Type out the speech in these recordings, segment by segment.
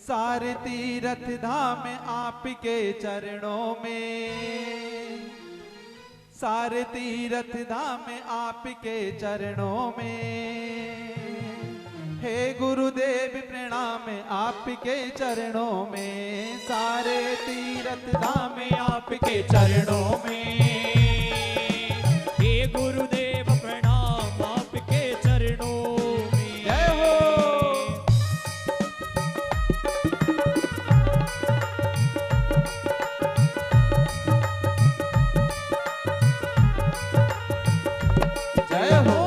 सारे तीर्थ धाम आपके चरणों में, सारे तीर्थ धाम आपके चरणों में। हे गुरुदेव प्रणाम आपके चरणों में, सारे तीर्थ धाम आपके चरणों में। हे गुरुदेव प्रणाम आपके चरणों में। जय हो। जय हो।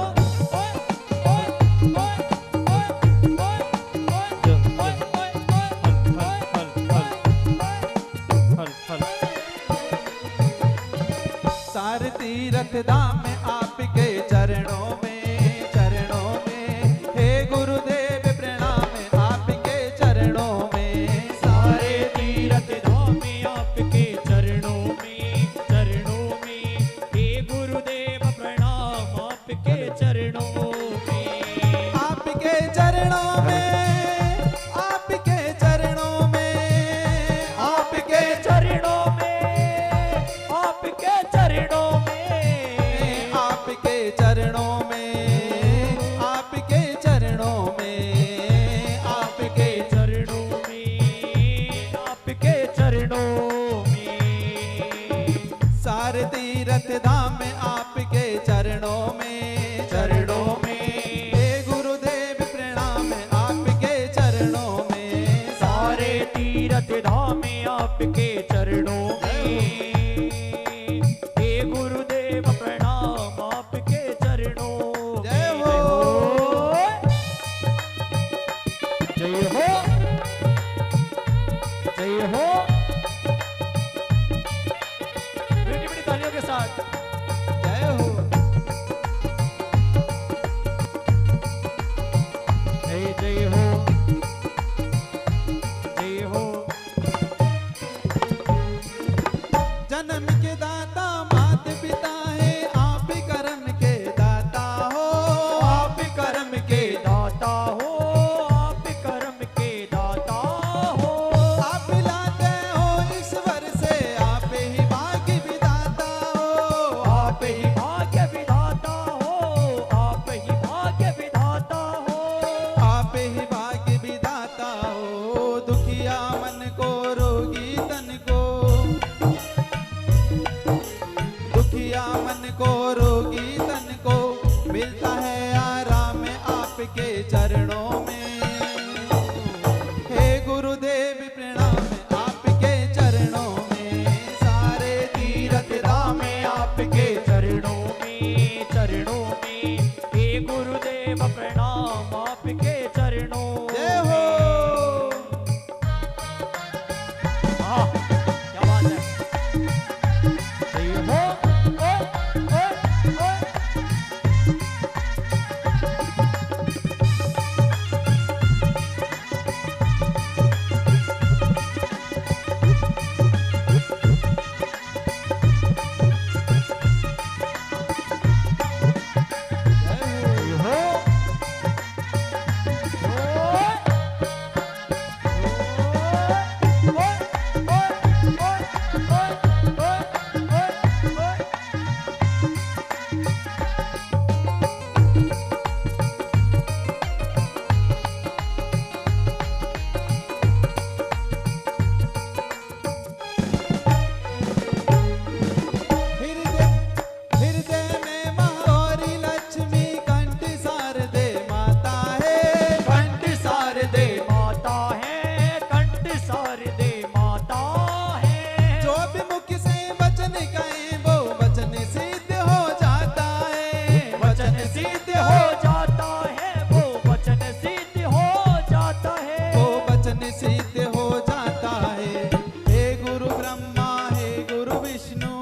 सारे तीर्थ धाम आपके चरणों में, चरणों में। हे गुरुदेव प्रणाम आपके चरणों में, सारे तीर्थ धाम आपके चरणों में, चरणों में। हे गुरुदेव प्रणाम आपके चरणों में। आपके चरणों में, आपके चरणों में, आपके चरणों में, आपके चरणों में, आपके चरणों में, आपके चरणों में, आपके चरणों में, आपके चरणों में। सारे तीर्थ धाम आपके चरणों में, चरणों में। हे गुरुदेव प्रणाम आपके चरणों में, सारे तीर्थ धाम आपके चरणों में। हे गुरुदेव प्रणाम आपके चरणों में। जय हो। जय हो, जय हो। मीठी मीठी तालियों के साथ जय हो। जय जय हो, जय हो। जन्म के दाता मात पिता है, आप ही कर्म के दाता हो, आप कर्म के दाता हो, आप कर्म के दाता हो। आप लाते हो ईश्वर से, आप ही भाग्य विधाता हो, आप ही भाग्य विधाता हो, आप ही भाग्य विधाता हो। आप ही भाग्य विधाता हो। दुखिया मन को रोगी तन को, दुखिया मन को रोगी तन को मिलता है आराम आपके चरणों में। हे गुरुदेव प्रणाम आपके चरणों में, सारे तीर्थ धाम आपके चरणों में, चरणों में। हे गुरुदेव प्रणाम आपके चरणों में। जय हो। हाँ, क्या बात है। जय हो। ओए, ओए, ओए। जय हो। हृदय हृदय में महागौरी लक्ष्मी कंठ शारदे माता है, कंठ शारदे माता है, कंठ शारदे माता है। जो भी मुख से वचन कहे वो वचन सिद्ध हो जाता है, वचन सिद्ध हो जाता है, वो वचन सिद्ध हो जाता है। वो वचन सिद्ध हो जाता है। हे गुरु ब्रह्मा हे गुरु विष्णु,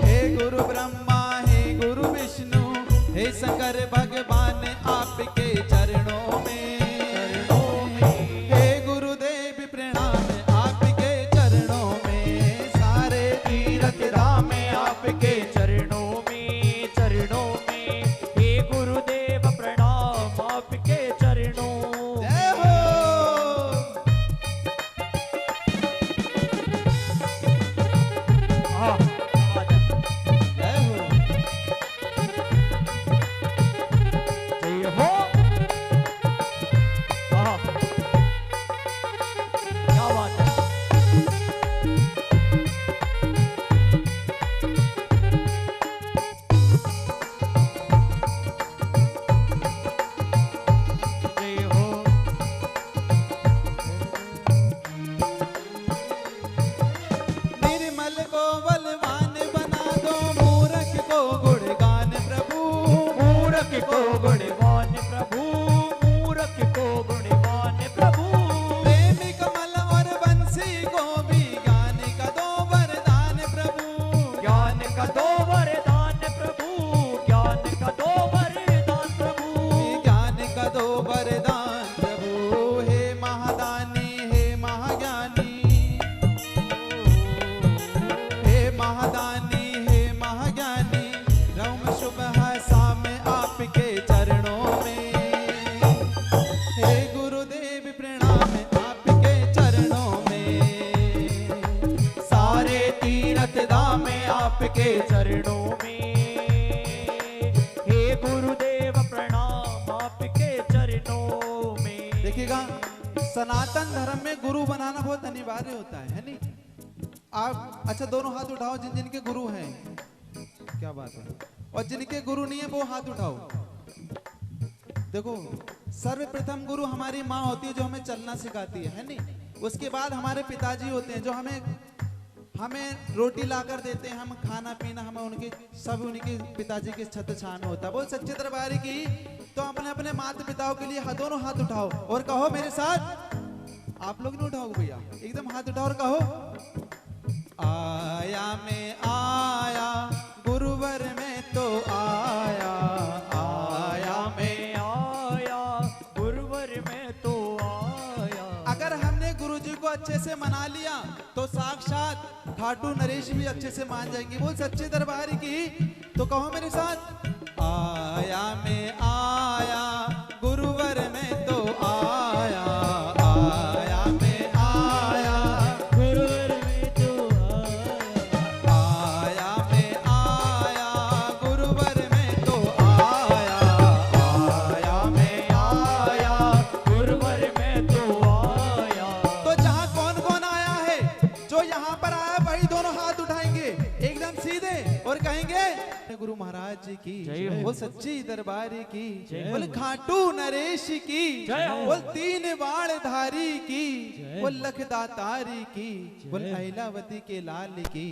हे गुरु ब्रह्मा हे गुरु विष्णु, हे शंकर भगवान आपके चरणों में, हे गुरुदेव प्रणाम आपके चरणों में, सारे तीर्थ धाम आपके चरणों में, चरणों में। हे गुरुदेव प्रणाम आपके चरणों आपके चरणों में। हे गुरुदेव प्रणाम आपके चरणों में। देखिएगा, सनातन धर्म में गुरु बनाना बहुत अनिवार्य होता है नहीं? आप अच्छा दोनों हाथ उठाओ जिन जिनके गुरु हैं। क्या बात है। और जिनके गुरु नहीं है वो हाथ उठाओ। देखो, सर्वप्रथम गुरु हमारी माँ होती है जो हमें चलना सिखाती है नहीं? उसके बाद हमारे पिताजी होते हैं जो हमें रोटी लाकर देते हैं, हम खाना पीना हमें उनके सब उनके पिताजी के छत्र छाया में होता है। बोल सच्चे दरबार की। तो अपने अपने माता पिताओं के लिए दोनों हाथ उठाओ और कहो मेरे साथ। आप लोग नहीं उठाओगे भैया, एकदम हाथ उठाओ और कहो, आया मैं आया गुरुवर में तो आया, आया मैं आया गुरुवर में तो आया। अगर हमने गुरुजी को अच्छे से मना लिया तो साक्षात खाटू नरेश भी अच्छे से मान जाएंगे। बोल सच्चे दरबार की। तो कहो मेरे साथ, आया मैं आया गुरुवर में तो आया, आया मैं आया गुरुवर में तो आया। आया मैं आया गुरुवर में तो आया, आया मैं आया गुरुवर में तो आया। तो जहाँ कौन कौन आया है? जो यहाँ पर आया वही दोनों हाथ उठाएंगे एकदम सीधे और कहेंगे गुरु महाराज जी की जय हो। बोल सच्ची दरबारी की जय बोल हो। खाटू नरेश की जय हो। बोल तीन बाण धारी की बोल लख दातारी की बोल अहिलावती के लाल की।